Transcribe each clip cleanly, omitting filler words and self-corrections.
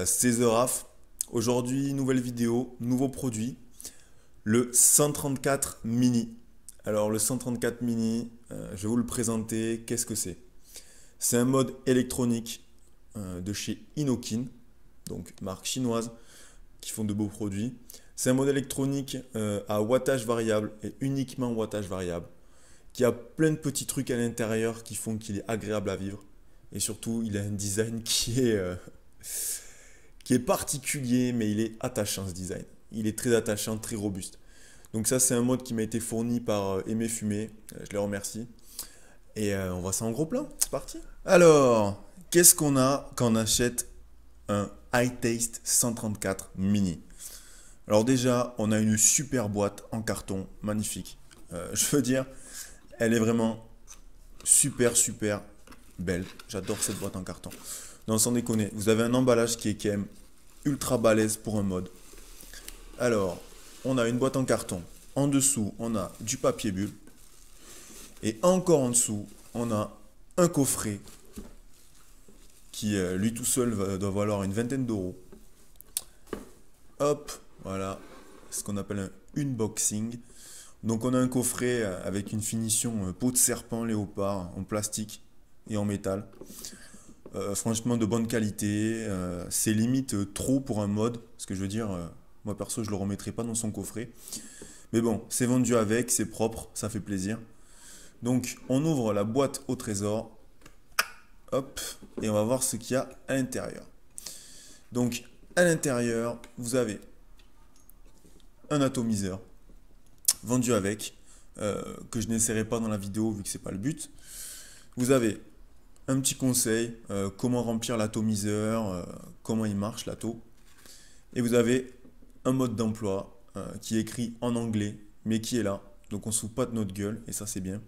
C'est The Raf. Aujourd'hui, nouvelle vidéo, nouveau produit, le 134 mini. Alors le 134 mini, je vais vous le présenter. Qu'est-ce que c'est? C'est un mode électronique de chez Inokin, donc marque chinoise, qui font de beaux produits. C'est un mode électronique à wattage variable et uniquement wattage variable, qui a plein de petits trucs à l'intérieur qui font qu'il est agréable à vivre. Et surtout, il a un design qui est particulier, mais il est attachant ce design. Il est très attachant, très robuste. Donc ça, c'est un mode qui m'a été fourni par Aimé Fumé. Je les remercie. Et on voit ça en gros plan. C'est parti. Alors, qu'est-ce qu'on a quand on achète un iTaste 134 mini? Alors déjà, on a une super boîte en carton, magnifique. Je veux dire, elle est vraiment super belle. J'adore cette boîte en carton. Non, sans déconner, vous avez un emballage qui est quand même ultra balèze pour un mode. Alors, on a une boîte en carton. En dessous, on a du papier bulle. Et encore en dessous, on a un coffret qui, lui tout seul, doit valoir une vingtaine d'euros. Hop, voilà, ce qu'on appelle un unboxing. Donc on a un coffret avec une finition peau de serpent léopard en plastique et en métal. Franchement de bonne qualité. C'est limite trop pour un mode. Parce que je veux dire, moi perso je le remettrai pas dans son coffret. Mais bon, c'est vendu avec, c'est propre, ça fait plaisir. Donc on ouvre la boîte au trésor. Hop, et on va voir ce qu'il y a à l'intérieur. Donc à l'intérieur, vous avez un atomiseur vendu avec, que je n'essaierai pas dans la vidéo vu que c'est pas le but. Vous avez un petit conseil, comment remplir l'atomiseur, comment il marche l'atto. Et vous avez un mode d'emploi qui est écrit en anglais, mais qui est là. Donc on ne se fout pas de notre gueule, et ça c'est bien.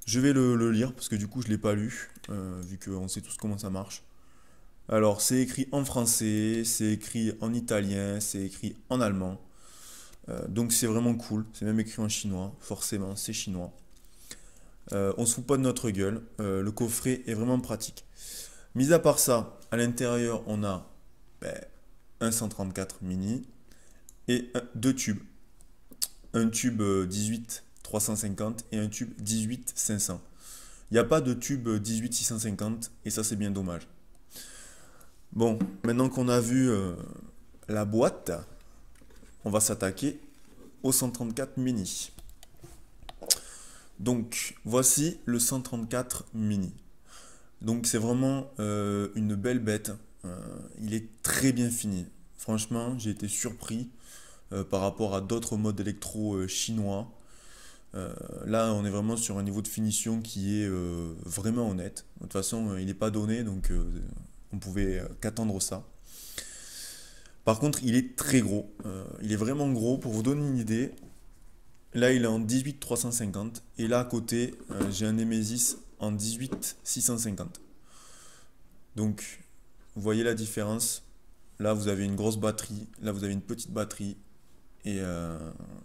Je vais le lire, parce que du coup je ne l'ai pas lu, vu qu'on sait tous comment ça marche. Alors c'est écrit en français, c'est écrit en italien, c'est écrit en allemand. Donc c'est vraiment cool, c'est même écrit en chinois, forcément c'est chinois. On se fout pas de notre gueule, le coffret est vraiment pratique. Mis à part ça, à l'intérieur on a un 134 mini et deux tubes. Un tube 18 350 et un tube 18 500. Il n'y a pas de tube 18 650 et ça c'est bien dommage. Bon, maintenant qu'on a vu la boîte, on va s'attaquer au 134 mini. Donc voici le 134 mini. Donc c'est vraiment une belle bête. Il est très bien fini. Franchement, j'ai été surpris par rapport à d'autres modes électro chinois. Là, on est vraiment sur un niveau de finition qui est vraiment honnête. De toute façon, il n'est pas donné, donc on pouvait qu'attendre ça. Par contre, il est très gros. Il est vraiment gros. Pour vous donner une idée, là, il est en 18 350. Et là, à côté, j'ai un Nemesis en 18 650. Donc, vous voyez la différence. Là, vous avez une grosse batterie. Là, vous avez une petite batterie. Et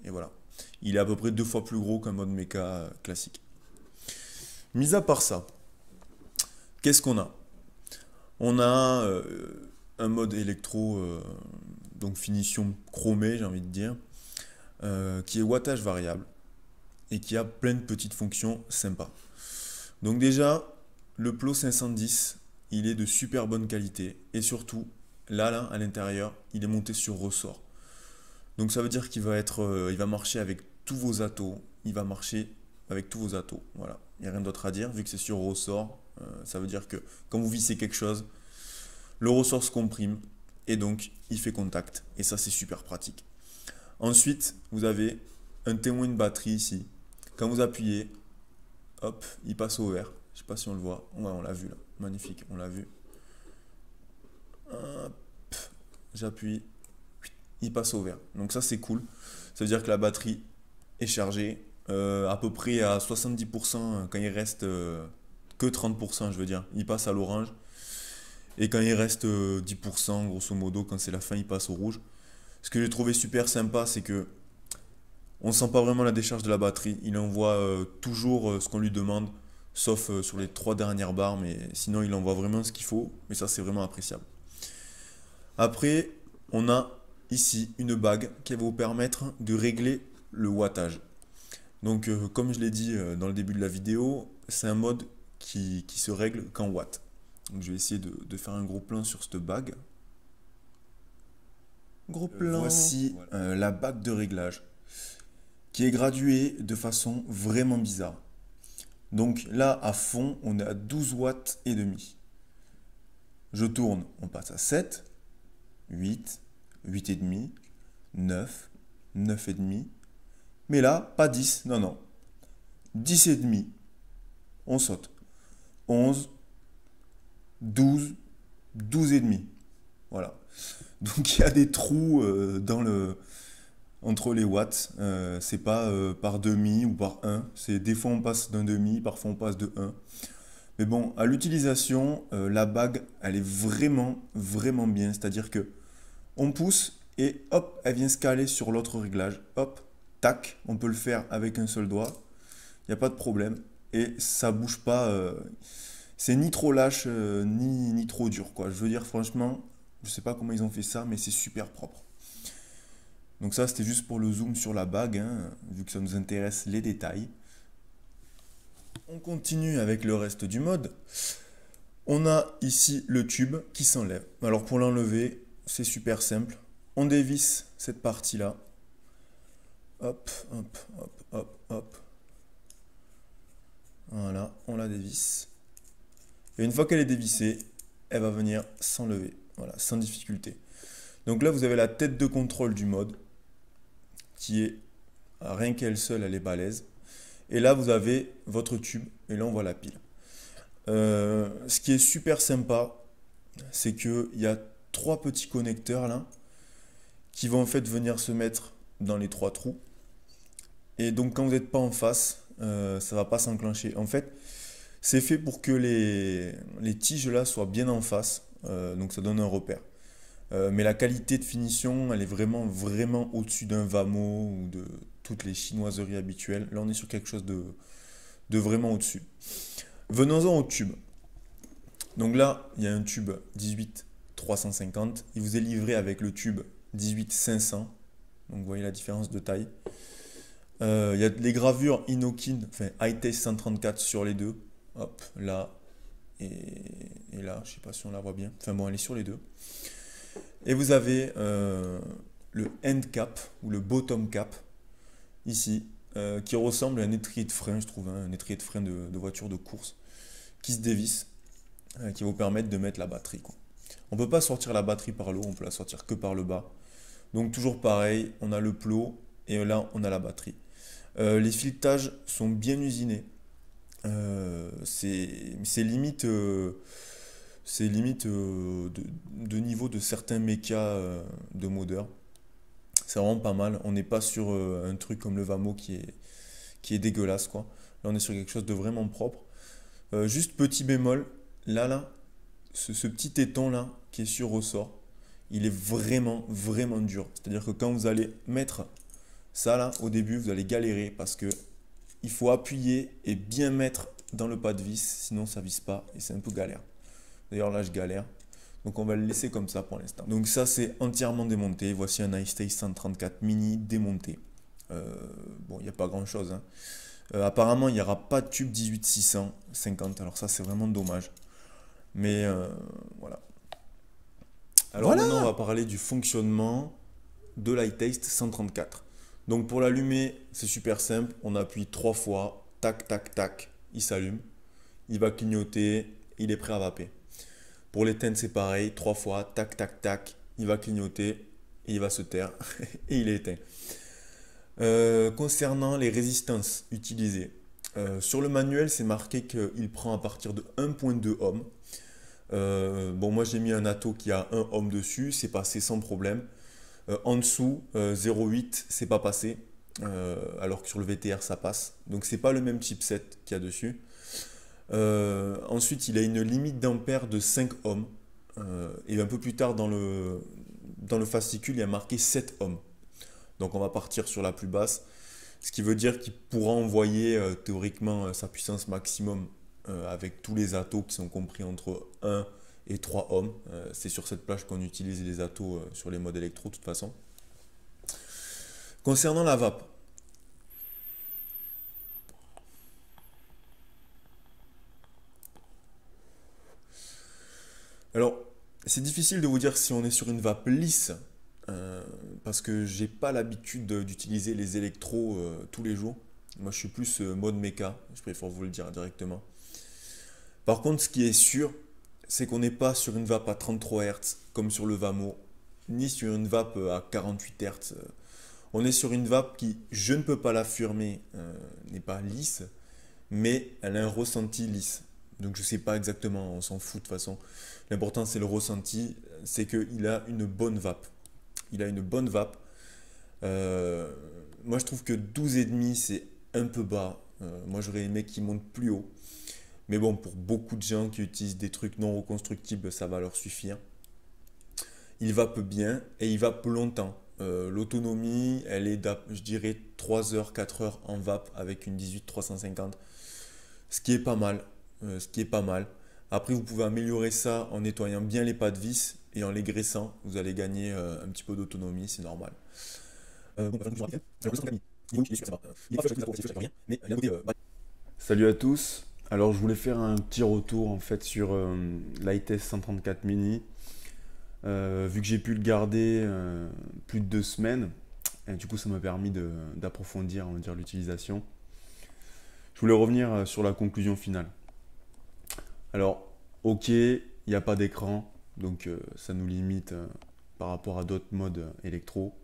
voilà. Il est à peu près 2 fois plus gros qu'un mode méca classique. Mis à part ça, qu'est-ce qu'on a? On a un mode électro, donc finition chromée, j'ai envie de dire, qui est wattage variable et qui a plein de petites fonctions sympas. Donc déjà, le plot 510, il est de super bonne qualité et surtout, là à l'intérieur, il est monté sur ressort. Donc ça veut dire qu'il va il va marcher avec tous vos atos. Il va marcher avec tous vos atos. Voilà, il n'y a rien d'autre à dire. Vu que c'est sur ressort, ça veut dire que quand vous vissez quelque chose, le ressort se comprime et donc il fait contact. Et ça, c'est super pratique. Ensuite, vous avez un témoin de batterie ici. Quand vous appuyez, hop, il passe au vert. Je ne sais pas si on le voit. Ouais, on l'a vu là. Magnifique, on l'a vu. Hop, j'appuie. Il passe au vert. Donc ça c'est cool. Ça veut dire que la batterie est chargée à peu près à 70% quand il reste que 30%, je veux dire. Il passe à l'orange. Et quand il reste 10%, grosso modo, quand c'est la fin, il passe au rouge. Ce que j'ai trouvé super sympa, c'est que on ne sent pas vraiment la décharge de la batterie. Il envoie toujours ce qu'on lui demande, sauf sur les 3 dernières barres, mais sinon il envoie vraiment ce qu'il faut. Mais ça c'est vraiment appréciable. Après, on a ici une bague qui va vous permettre de régler le wattage. Donc, comme je l'ai dit dans le début de la vidéo, c'est un mode qui se règle qu'en watts. Donc, je vais essayer de faire un gros plan sur cette bague. Gros plan. Voici voilà. La bague de réglage qui est graduée de façon vraiment bizarre. Donc là, à fond, on est à 12 watts et demi. Je tourne, on passe à 7, 8, 8 et demi, 9, 9 et demi. Mais là, pas 10, non, non. 10 et demi. On saute. 11, 12, 12 et demi. Voilà. Donc il y a des trous entre les watts. C'est pas par demi ou par 1. C'est des fois on passe d'un demi, parfois on passe de 1. Mais bon, à l'utilisation, la bague, elle est vraiment, vraiment bien. C'est-à-dire que on pousse et hop, elle vient se caler sur l'autre réglage. Hop, tac, on peut le faire avec un seul doigt. Il n'y a pas de problème. Et ça bouge pas. C'est ni trop lâche, ni trop dur, quoi. Je veux dire, franchement, je sais pas comment ils ont fait ça, mais c'est super propre. Donc ça, c'était juste pour le zoom sur la bague, hein, vu que ça nous intéresse les détails. On continue avec le reste du mode. On a ici le tube qui s'enlève. Alors pour l'enlever, c'est super simple. On dévisse cette partie-là. Hop, hop, hop, hop, hop. Voilà, on la dévisse. Et une fois qu'elle est dévissée, elle va venir s'enlever. Voilà, sans difficulté. Donc là, vous avez la tête de contrôle du mode, qui est, rien qu'elle seule, elle est balèze. Et là, vous avez votre tube, et là, on voit la pile. Ce qui est super sympa, c'est qu'il y a 3 petits connecteurs là, qui vont en fait venir se mettre dans les 3 trous. Et donc, quand vous n'êtes pas en face, ça ne va pas s'enclencher. En fait, c'est fait pour que les tiges là soient bien en face, donc ça donne un repère. Mais la qualité de finition, elle est vraiment, vraiment au-dessus d'un Vamo ou de toutes les chinoiseries habituelles. Là, on est sur quelque chose de vraiment au-dessus. Venons-en au tube. Donc là, il y a un tube 18-350. Il vous est livré avec le tube 18-500. Donc vous voyez la différence de taille. Il y a les gravures Inokin, enfin iTaste 134 sur les deux. Hop, là et là, je sais pas si on la voit bien. Enfin bon, elle est sur les deux. Et vous avez le end cap ou le bottom cap ici, qui ressemble à un étrier de frein, je trouve, hein, un étrier de frein de voiture de course, qui se dévisse, qui va vous permettre de mettre la batterie, quoi. On ne peut pas sortir la batterie par le haut, on peut la sortir que par le bas. Donc toujours pareil, on a le plot et là on a la batterie. Les filetages sont bien usinés. C'est limite, de niveau de certains mechas de modeur. C'est vraiment pas mal. On n'est pas sur un truc comme le Vamo qui est dégueulasse, quoi. Là, on est sur quelque chose de vraiment propre. Juste petit bémol, là, ce petit téton là qui est sur ressort, il est vraiment, vraiment dur. C'est-à-dire que quand vous allez mettre ça là, au début, vous allez galérer parce que il faut appuyer et bien mettre dans le pas de vis, sinon ça ne visse pas et c'est un peu galère. D'ailleurs là, je galère. Donc on va le laisser comme ça pour l'instant. Donc ça, c'est entièrement démonté. Voici un iTaste 134 mini démonté. Bon, il n'y a pas grand-chose, hein. Apparemment, il n'y aura pas de tube 18-650. Alors ça, c'est vraiment dommage. Mais voilà. Alors voilà. Maintenant, on va parler du fonctionnement de l'iTaste 134. Donc pour l'allumer, c'est super simple. On appuie 3 fois. Tac, tac, tac. Il s'allume. Il va clignoter. Il est prêt à vaper. Pour l'éteindre, c'est pareil. 3 fois. Tac, tac, tac. Il va clignoter. Et il va se taire. Et il est éteint. Concernant les résistances utilisées, sur le manuel, c'est marqué qu'il prend à partir de 1.2 ohms. Bon, moi j'ai mis un Atto qui a 1 ohm dessus, c'est passé sans problème. En dessous, 0.8, c'est pas passé, alors que sur le VTR ça passe. Donc c'est pas le même chipset qu'il y a dessus. Ensuite, il a une limite d'ampère de 5 ohms. Et un peu plus tard dans le fascicule, il y a marqué 7 ohms. Donc on va partir sur la plus basse, ce qui veut dire qu'il pourra envoyer théoriquement sa puissance maximum avec tous les Attos qui sont compris entre 1 et 3 ohms. C'est sur cette plage qu'on utilise les atos sur les modes électro de toute façon. Concernant la vape, alors c'est difficile de vous dire si on est sur une vape lisse, parce que j'ai pas l'habitude d'utiliser les électros tous les jours. Moi je suis plus mode méca, je préfère vous le dire directement. Par contre, ce qui est sûr, c'est qu'on n'est pas sur une vape à 33 Hz comme sur le Vamo, ni sur une vape à 48 Hz. On est sur une vape qui, je ne peux pas l'affirmer, n'est pas lisse, mais elle a un ressenti lisse. Donc je ne sais pas exactement, on s'en fout de toute façon. L'important c'est le ressenti, c'est qu'il a une bonne vape. Il a une bonne vape. Euh, Moi je trouve que 12,5 c'est un peu bas. Moi j'aurais aimé qu'il monte plus haut. Mais bon, pour beaucoup de gens qui utilisent des trucs non reconstructibles, ça va leur suffire. Il vape bien et il vape longtemps. L'autonomie, elle est, je dirais, 3 heures, 4 heures en vape avec une 18-350. Ce qui est pas mal. Ce qui est pas mal. Après, vous pouvez améliorer ça en nettoyant bien les pas de vis et en les graissant. Vous allez gagner un petit peu d'autonomie, c'est normal. Salut à tous. Alors je voulais faire un petit retour en fait sur l'ITES 134 mini. Vu que j'ai pu le garder plus de 2 semaines, et du coup ça m'a permis d'approfondir, on va dire, l'utilisation. Je voulais revenir sur la conclusion finale. Alors, ok, il n'y a pas d'écran, donc ça nous limite par rapport à d'autres modes électro.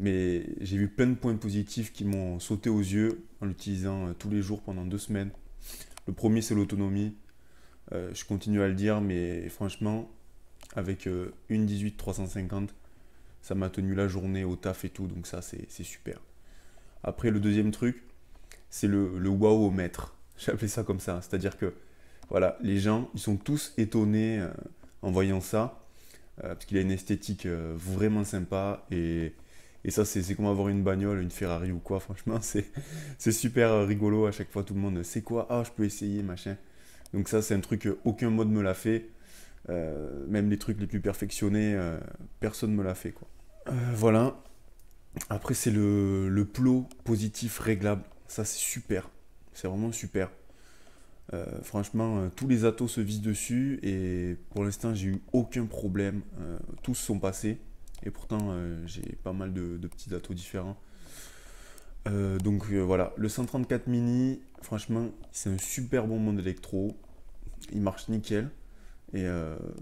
Mais j'ai vu plein de points positifs qui m'ont sauté aux yeux en l'utilisant tous les jours pendant 2 semaines. Le premier, c'est l'autonomie. Je continue à le dire, mais franchement, avec une 18-350, ça m'a tenu la journée au taf et tout, donc ça, c'est super. Après, le deuxième truc, c'est le wow au mètre. J'ai appelé ça comme ça. C'est-à-dire que, voilà, les gens, ils sont tous étonnés en voyant ça, parce qu'il a une esthétique vraiment sympa, et ça, c'est comme avoir une bagnole, une Ferrari ou quoi, franchement, c'est super rigolo à chaque fois, tout le monde, c'est quoi? Ah, je peux essayer, machin. Donc ça, c'est un truc, aucun mode me l'a fait. Même les trucs les plus perfectionnés, personne ne me l'a fait, quoi. Voilà. Après, c'est le plot positif réglable. Ça, c'est super. C'est vraiment super. Franchement, tous les atos se visent dessus et pour l'instant, j'ai eu aucun problème. Tous sont passés et pourtant, j'ai pas mal de petits atos différents. Donc voilà, le 134 mini, franchement, c'est un super bon mode électro. Il marche nickel. Et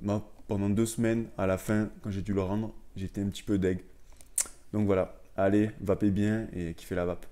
moi, pendant 2 semaines, à la fin, quand j'ai dû le rendre, j'étais un petit peu deg. Donc voilà, allez, vapez bien et kiffez la vape.